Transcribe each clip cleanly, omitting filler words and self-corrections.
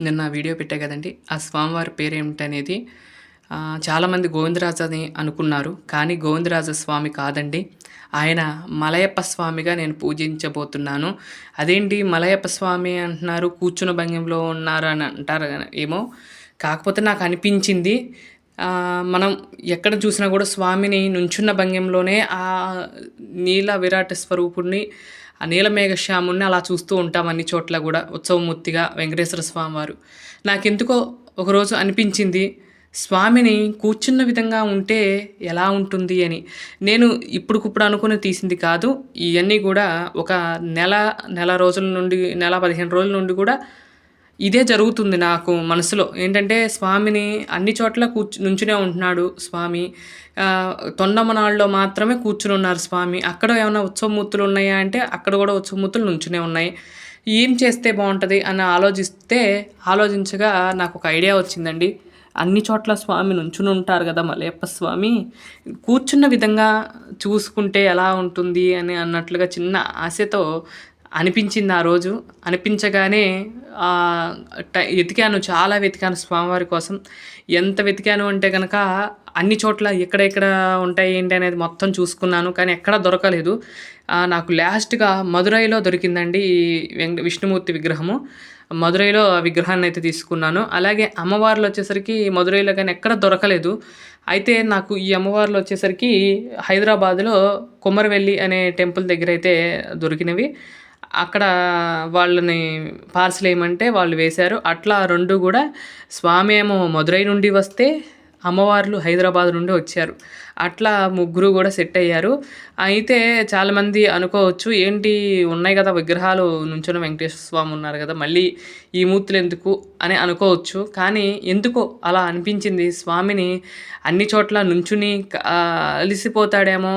నిన్న వీడియో పెట్టా కదండీ! ఆ స్వామివారి పేరేమిటనేది చాలామంది గోవిందరాజు అని అనుకున్నారు. కానీ గోవిందరాజ స్వామి కాదండి. ఆయన మలయప్ప స్వామిగా నేను పూజించబోతున్నాను. అదేంటి మలయప్ప స్వామి అంటున్నారు, కూర్చున్న భంగిమలో ఉన్నారు అని అంటారు ఏమో! కాకపోతే నాకు అనిపించింది మనం ఎక్కడ చూసినా కూడా స్వామిని నుంచున్న భంగిమలోనే నీల విరాట్ స్వరూపుడిని, ఆ నీలమేఘశ్యాముడిని అలా చూస్తూ ఉంటాం అన్ని చోట్ల గూడా ఉత్సవమూర్తిగా వెంకటేశ్వర స్వామివారు. నాకెందుకో ఒకరోజు అనిపించింది, స్వామిని కూర్చున్న విధంగా ఉంటే ఎలా ఉంటుంది అని. నేను ఇప్పుడుకిప్పుడు అనుకుని తీసింది కాదు. ఇయన్నీ గూడా ఒక నెల, నెల రోజుల నుండి, నెల 15 రోజుల నుండి గూడా ఇదే జరుగుతుంది నాకు మనసులో. ఏంటంటే స్వామిని అన్ని చోట్ల నుంచునే ఉంటున్నాడు స్వామి. తొండమనాడులో మాత్రమే కూర్చునున్నారు స్వామి. అక్కడ ఏమన్నా ఉత్సవమూర్తులు ఉన్నాయా అంటే అక్కడ కూడా ఉత్సవమూర్తులు నుంచునే ఉన్నాయి. ఏం చేస్తే బావుంటది అని ఆలోచించగా నాకొక ఐడియా వచ్చిందండి. అన్ని చోట్ల స్వామి నుంచుని ఉంటారు గదా! మలయప్ప స్వామి. కూర్చున్న విధంగా చూసుకుంటే ఎలా ఉంటుంది అని అన్నట్లుగా చిన్న ఆశతో అనిపించింది ఆ రోజు. అనిపించగానే వెతికాను, చాలా వెతికాను స్వామివారి కోసం. ఎంత వెతికాను అంటే గనక అన్ని చోట్ల ఎక్కడెక్కడ ఉంటాయి ఏంటి అనేది మొత్తం చూసుకున్నాను. కానీ ఎక్కడా దొరకలేదు. నాకు లాస్ట్‌గా మదురైలో దొరికిందండి ఈ విష్ణుమూర్తి విగ్రహము. మదురైలో ఆ విగ్రహాన్నయితే తీసుకున్నాను. అలాగే అమ్మవార్లొచ్చేసరికి మదురైలో గాని ఎక్కడ దొరకలేదు. అయితే నాకు ఈ అమ్మవార్లొచ్చేసరికి హైదరాబాద్‌లో కొమరవెల్లి అనే టెంపుల్ దగ్గరైతే దొరికినవి. అక్కడ వాళ్ళని పార్సెల్ ఏయమంటే వాళ్ళు వేశారు. అట్లా 2 గూడా స్వామి ఏమో మదురై నుండి వస్తే, అమ్మవార్లు హైదరాబాద్ నుండి వచ్చారు. అట్లా ముగ్గురు గూడా సెట్ అయ్యారు. అయితే చాలామంది అనుకోవచ్చు, ఏంటి ఉన్నాయి గదా విగ్రహాలు నుంచున్న వెంకటేశ్వర స్వామి ఉన్నారు గదా! మళ్ళీ ఈ మూర్తులెందుకు అని అనుకోవచ్చు. కానీ ఎందుకో అలా అనిపించింది. స్వామిని అన్ని చోట్ల నుంచుని అలిసిపోతాడేమో,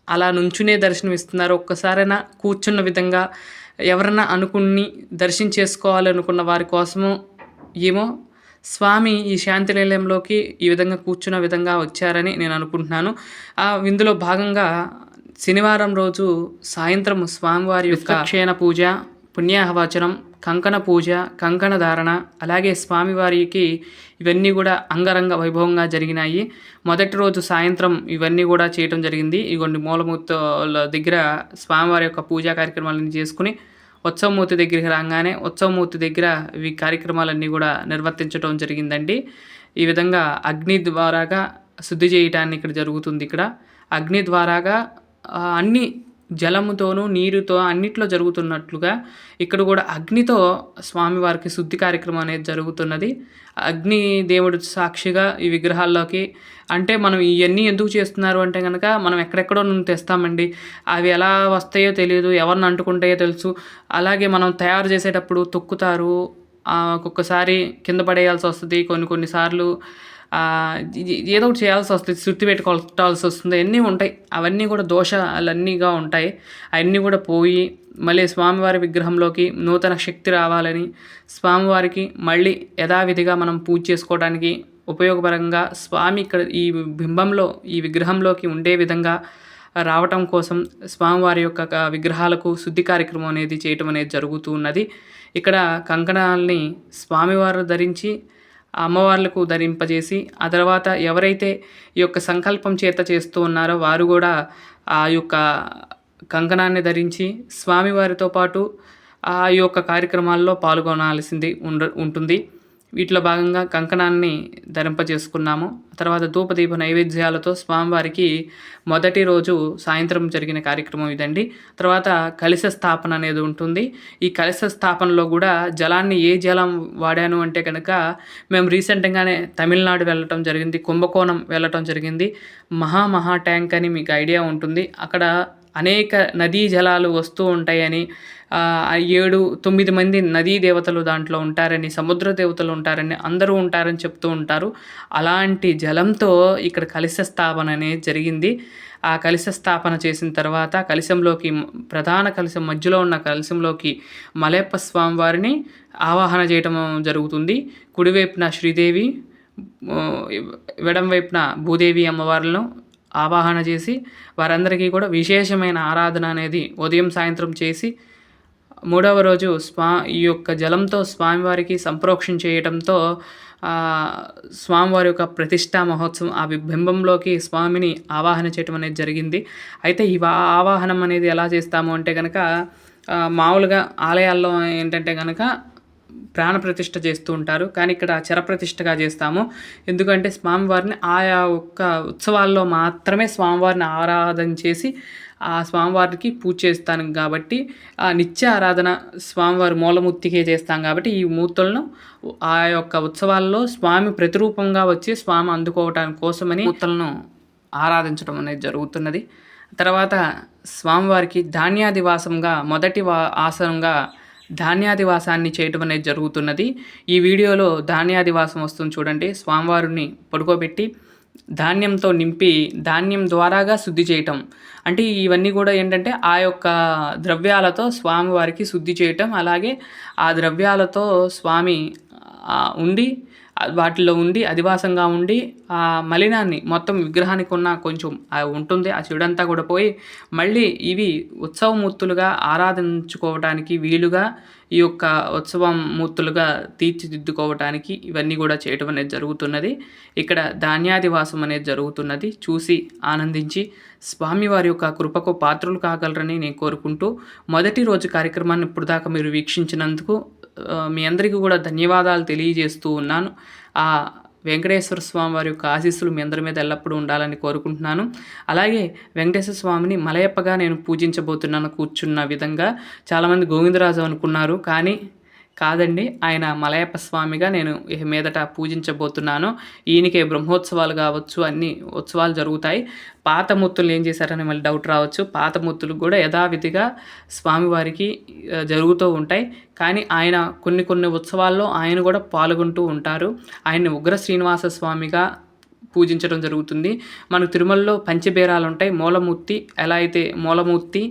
అలా నుంచునే దర్శనమిస్తున్నారు. ఒక్కసారైనా కూర్చున్న విధంగా ఎవరన్నా దర్శించేసుకోవాలనుకున్న వారి కోసము ఏమో స్వామి ఈ శాంతి నిలయంలోకి ఈ విధంగా కూర్చున్న విధంగా వచ్చారని నేను అనుకుంటున్నాను. ఇందులో భాగంగా శనివారం రోజు సాయంత్రం స్వామివారి యొక్క క్షేణ పూజ, పుణ్యాహవచనం, కంకణ పూజ, కంకణ ధారణ, అలాగే స్వామివారికి ఇవన్నీ కూడా అంగరంగ వైభవంగా జరిగినాయి. మొదటి రోజు సాయంత్రం ఇవన్నీ కూడా చేయటం జరిగింది. ఇగోండి మూలమూర్తుల దగ్గర స్వామివారి యొక్క పూజా కార్యక్రమాలన్నీ చేసుకుని, ఉత్సవమూర్తి దగ్గరికి రాగానే ఉత్సవమూర్తి దగ్గర ఇవి కార్యక్రమాలన్నీ కూడా నిర్వర్తించడం జరిగిందండి. ఈ విధంగా అగ్ని ద్వారాగా శుద్ధి చేయటాన్ని ఇక్కడ జరుగుతుంది. ఇక్కడ అగ్ని ద్వారాగా అన్ని జలముతోనూ, నీరుతో అన్నిట్లో జరుగుతున్నట్లుగా ఇక్కడ కూడా అగ్నితో స్వామివారికి శుద్ధి కార్యక్రమం అనేది జరుగుతున్నది. అగ్ని దేవుడు సాక్షిగా ఈ విగ్రహాల్లోకి, అంటే మనం ఇవన్నీ ఎందుకు చేస్తున్నారు అంటే గనక, మనం ఎక్కడెక్కడో నుండి తెస్తామండి. అవి ఎలా వస్తాయో తెలియదు, ఎవరిని అంటుకుంటాయో తెలుసు. అలాగే మనం తయారు చేసేటప్పుడు తొక్కుతారు, ఒక్కొక్కసారి కింద పడేయాల్సి వస్తుంది. కొన్ని సార్లు ఏదో ఒకటి చేయాల్సి వస్తుంది, సుత్తి పెట్టుకోవాల్సి వస్తుంది. అన్నీ ఉంటాయి. అవన్నీ కూడా దోషాలన్నీగా ఉంటాయి. అవన్నీ కూడా పోయి మళ్ళీ స్వామివారి విగ్రహంలోకి నూతన శక్తి రావాలని, స్వామివారికి మళ్ళీ యథావిధిగా మనం పూజ చేసుకోవడానికి ఉపయోగపరంగా స్వామి ఇక్కడ ఈ బింబంలో, ఈ విగ్రహంలోకి ఉండే విధంగా రావటం కోసం స్వామివారి యొక్క విగ్రహాలకు శుద్ధి కార్యక్రమం అనేది చేయటం అనేది జరుగుతూ ఉన్నది. ఇక్కడ కంకణాలని స్వామివారు ధరించి అమ్మవార్లకు ధరింపజేసి, ఆ తర్వాత ఎవరైతే ఈ యొక్క సంకల్పం చేత చేస్తూ ఉన్నారో వారు కూడా ఆ యొక్క కంకణాన్ని ధరించి స్వామివారితో పాటు ఆ యొక్క కార్యక్రమాల్లో పాల్గొనాల్సింది ఉంటుంది. వీటిలో భాగంగా కంకణాన్ని ధరింపజేసుకున్నాము. తర్వాత ధూపదీప నైవేద్యాలతో స్వామివారికి మొదటి రోజు సాయంత్రం జరిగిన కార్యక్రమం ఇదండి. తర్వాత కలశ స్థాపన అనేది ఉంటుంది. ఈ కలశ స్థాపనలో కూడా జలాన్ని ఏ జలం వాడాను అంటే కనుక, మేము రీసెంట్‌గానే తమిళనాడు వెళ్ళటం జరిగింది, కుంభకోణం వెళ్ళటం జరిగింది. మహా ట్యాంక్ అని మీకు ఐడియా ఉంటుంది. అక్కడ అనేక నదీ జలాలు వస్తూ ఉంటాయని, 7, 9 మంది నదీ దేవతలు దాంట్లో ఉంటారని, సముద్ర దేవతలు ఉంటారని, అందరూ ఉంటారని చెప్తూ ఉంటారు. అలాంటి జలంతో ఇక్కడ కలశ స్థాపన అనేది జరిగింది. ఆ కలశ స్థాపన చేసిన తర్వాత కలశంలోకి, ప్రధాన కలశం మధ్యలో ఉన్న కలశంలోకి మలయప్ప స్వామి వారిని ఆవాహన చేయటం జరుగుతుంది. కుడివైపున శ్రీదేవి, ఎడమ వైపున భూదేవి అమ్మవార్లను ఆవాహన చేసి వారందరికీ కూడా విశేషమైన ఆరాధన అనేది ఉదయం సాయంత్రం చేసి మూడవ రోజు ఈ యొక్క జలంతో స్వామివారికి సంప్రోక్షణ చేయటంతో స్వామివారి యొక్క ప్రతిష్టా మహోత్సవం ఆ బింబంలోకి స్వామిని ఆవాహన చేయటం అనేది జరిగింది. అయితే ఈ ఆవాహనం అనేది ఎలా చేస్తాము అంటే గనక మామూలుగా ఆలయాల్లో ఏంటంటే గనక ప్రాణప్రతిష్ఠ చేస్తూ ఉంటారు. కానీ ఇక్కడ చరప్రతిష్ఠగా చేస్తాము. ఎందుకంటే స్వామివారిని ఆయా ఒక్క ఉత్సవాల్లో మాత్రమే స్వామివారిని ఆరాధన చేసి ఆ స్వామివారికి పూజ చేస్తాను కాబట్టి ఆ నిత్య ఆరాధన స్వామివారి మూలమూర్తికే చేస్తాం కాబట్టి ఈ మూర్తులను ఆ యొక్క ఉత్సవాల్లో స్వామి ప్రతిరూపంగా వచ్చి స్వామి అందుకోవటానికి కోసమని మూర్తులను ఆరాధించడం అనేది జరుగుతున్నది. తర్వాత స్వామివారికి ధాన్యాదివాసంగా మొదటి ఆసనంగా ధాన్యాదివాసాన్ని చేయటం అనేది జరుగుతున్నది. ఈ వీడియోలో ధాన్యాదివాసం వస్తుంది చూడండి. స్వామివారిని పడుకోబెట్టి ధాన్యంతో నింపి ధాన్యం ద్వారాగా శుద్ధి చేయటం. అంటే ఇవన్నీ కూడా ఏంటంటే ఆ యొక్క ద్రవ్యాలతో స్వామివారికి శుద్ధి చేయటం, అలాగే ఆ ద్రవ్యాలతో స్వామి వాటిలో ఉండి అధివాసంగా ఉండి ఆ మలినాన్ని మొత్తం విగ్రహానికి ఉన్న కొంచెం ఉంటుంది ఆ చెడంతా కూడా పోయి మళ్ళీ ఇవి ఉత్సవమూర్తులుగా ఆరాధించుకోవటానికి వీలుగా ఈ యొక్క ఉత్సవం మూర్తులుగా తీర్చిదిద్దుకోవటానికి ఇవన్నీ కూడా చేయటం అనేది జరుగుతున్నది. ఇక్కడ ధాన్యాదివాసం అనేది జరుగుతున్నది. చూసి ఆనందించి స్వామివారి యొక్క కృపకు పాత్రులు కాగలరని నేను కోరుకుంటూ మొదటి రోజు కార్యక్రమాన్ని ఇప్పుడు దాకా మీరు వీక్షించినందుకు మీ అందరికీ కూడా ధన్యవాదాలు తెలియజేస్తూ ఉన్నాను. ఆ వెంకటేశ్వర స్వామి వారి యొక్క ఆశీస్సులు మీ అందరి మీద ఎల్లప్పుడూ ఉండాలని కోరుకుంటున్నాను. అలాగే వెంకటేశ్వర స్వామిని మలయప్పగా నేను పూజించబోతున్నాను కూర్చున్న విధంగా. చాలామంది గోవిందరాజు అనుకున్నారు, కానీ కాదండి, ఆయన మలయప్ప స్వామిగా నేను మీదట పూజించబోతున్నాను. ఈయనకే బ్రహ్మోత్సవాలు కావచ్చు, అన్ని ఉత్సవాలు జరుగుతాయి. పాత మూర్తులు ఏం చేశారని మళ్ళీ డౌట్ రావచ్చు. పాత మూర్తులు కూడా యథావిధిగా స్వామివారికి జరుగుతూ ఉంటాయి. కానీ ఆయన కొన్ని ఉత్సవాల్లో ఆయన కూడా పాల్గొంటూ ఉంటారు. ఆయన్ని ఉగ్ర శ్రీనివాస స్వామిగా పూజించడం జరుగుతుంది. మనకు తిరుమలలో పంచబేరాలు ఉంటాయి. మూలమూర్తి ఎలా అయితే మూలమూర్తి,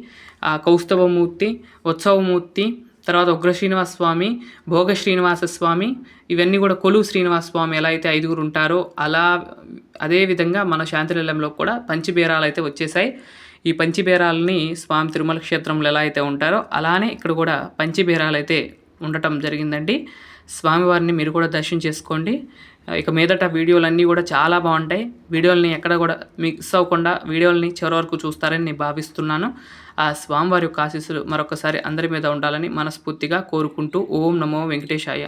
కౌస్తవమూర్తి, ఉత్సవమూర్తి, తర్వాత ఉగ్ర శ్రీనివాస స్వామి, భోగ శ్రీనివాస స్వామి, ఇవన్నీ కూడా కొలువు శ్రీనివాస స్వామి ఎలా అయితే 5 ఉంటారో అదేవిధంగా మన శాంతినిలయంలో కూడా పంచబేరాలు అయితే వచ్చేసాయి. ఈ పంచబేరాలని స్వామి తిరుమల క్షేత్రంలో ఎలా అయితే ఉంటారో అలానే ఇక్కడ కూడా పంచబేరాలు అయితే ఉండటం జరిగిందండి. స్వామివారిని మీరు కూడా దర్శనం చేసుకోండి. ఇక మీదట వీడియోలన్నీ కూడా చాలా బాగుంటాయి. వీడియోలని ఎక్కడ కూడా మిస్ అవ్వకుండా వీడియోలని చివరి వరకు చూస్తారని నేను భావిస్తున్నాను. ఆ స్వామివారి యొక్క ఆశీస్సులు మరొకసారి అందరి మీద ఉండాలని మనస్ఫూర్తిగా కోరుకుంటూ ఓం నమో వెంకటేశాయ.